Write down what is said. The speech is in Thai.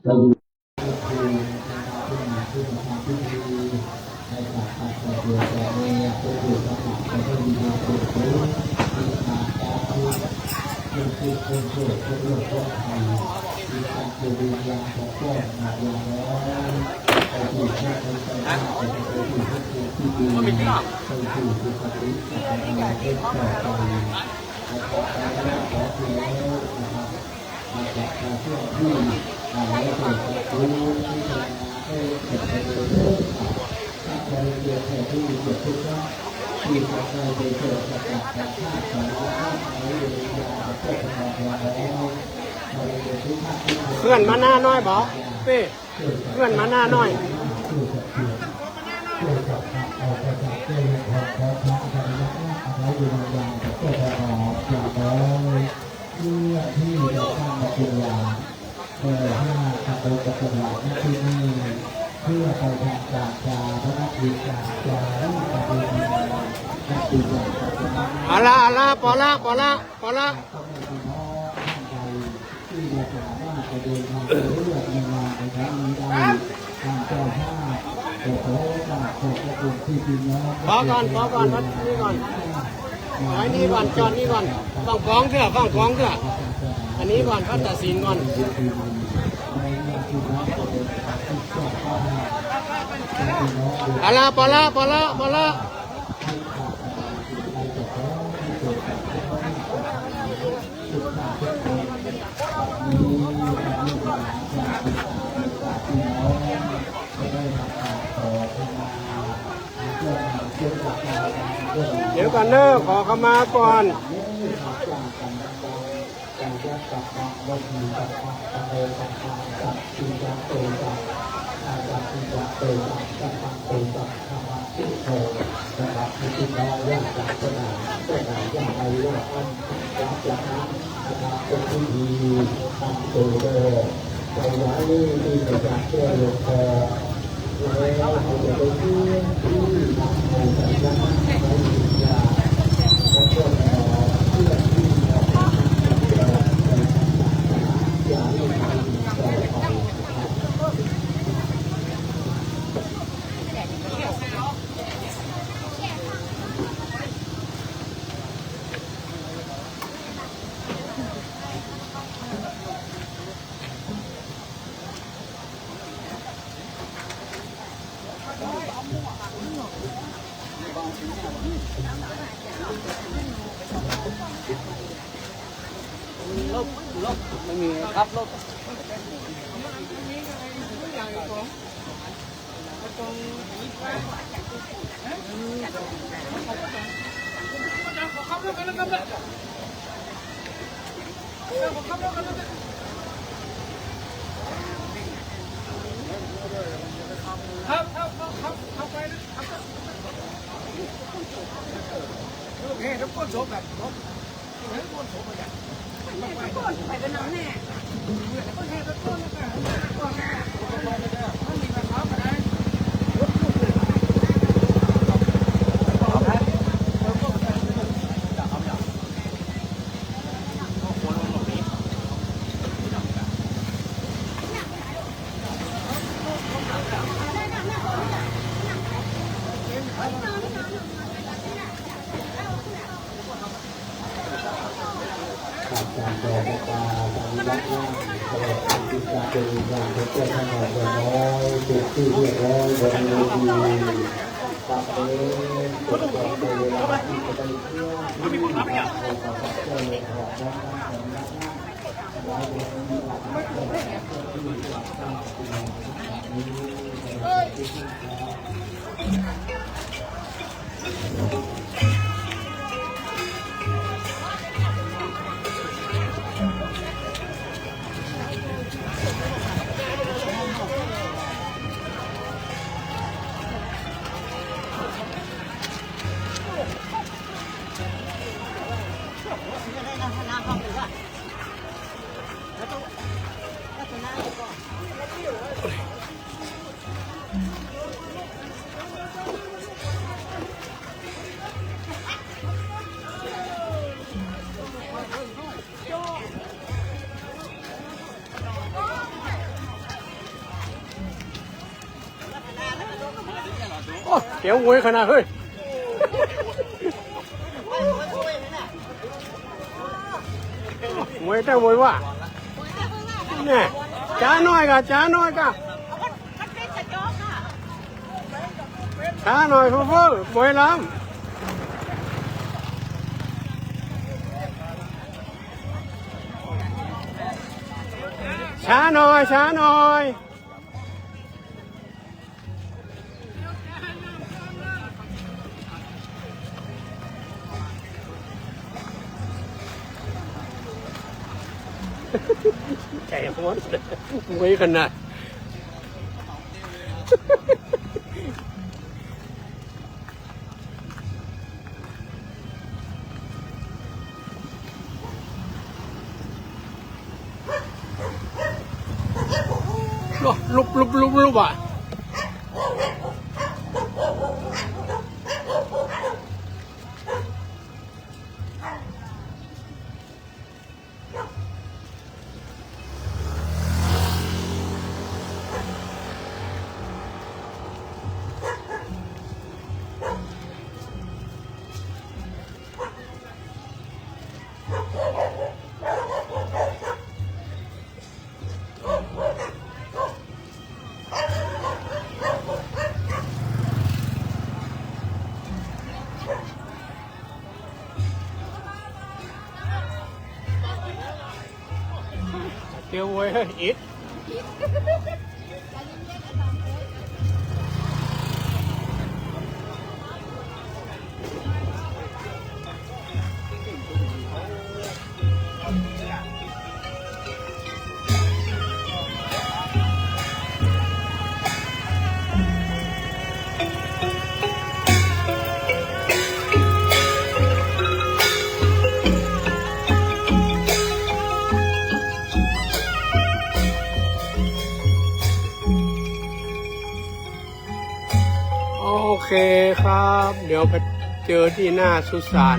เราอยู่ที่มาที่มาทำพิธีในศาสนาแต่เดียวแต่เนี่ยก็คือพระมหากษัตริย์ที่มีตัวตนมีมาจากที่คนเกิดคนโลกคนไทยมีการเกิดวิญญาณของพ่อมาอย่างน้อยไปสู่แค่คนใจมากไปสู่ที่ที่ดีไปสู่สุขติสัตว์อะไรก็ต่อไปและขอไปแล้วขอเพียงแล้วนะครับมาจากการที่ที่เราได้เกิดรู้ที่ทำงานให้เกิดประโยชน์ถ้าใครเกิดแห่ที่เกิดทุกข์ที่ทำให้เกิดประกาศการฆ่าสอนฆ่าในเรื่องยาเพื่อทำงานแล้วเพื่อนมาหน้าน้อยบอกพี่เพื่อนมาหน้าน้อยที่จะสร้างมาเป็นยาเพื่อให้ทำโดยปฏิบัติที่นี่เพื่อไปทำการจาพระนักวิจารจาและการปฏิบัตินักวิจารอาลาปอละที่จะสามารถจะเดินทางไปเรื่อยในงานในครั้งนี้ได้ทางเจ้าภาพขอฝากขอบคุณที่พี่น้องขอก่อนวัดนี่ก่อนไว้นี่ก่อนจอดนี่ก่อนฟังฟ้องเถอะอันนี้ก่อนพัดตัดสินก่อนอาลาปอละเดี๋ยวก่อนเนอะขอเข้ามาก่อนไปไว้ที่ประจักษ์เชื่อหลวงพ่อแล้วเราจะไปเชื่อที่ทำในสัญญาในวิญญาณและก็เพื่อที่เราจะอย่าให้ใครต่อไปลบไม่มีครับลบไปเป็นน้ำแน่การแสดงการรักษาตลอดการเป็นการเพื่อทำงานอย่างน้อยจุดที่เรียกร้องบนเวทีกับเองกดต่อไปเวลาที่จะไปเที่ยวที่ขอขอบคุณเจ้าหน้าที่ของน้องของนักเรามีหลักฐานที่จะทำนี้ เสียวมวยขนาดเฮ้ยมวยแต่มวยว่าเนี่ยจ้าน้อยกะช้าหน่อยเพื่อมวยล้ำช้าหน่อยใจร้อนมวยขนาดลุบอ่ะเดี๋ยวมวยเฮ้ยอิดโอเคครับ เดี๋ยวไปเจอที่หน้าสุสาน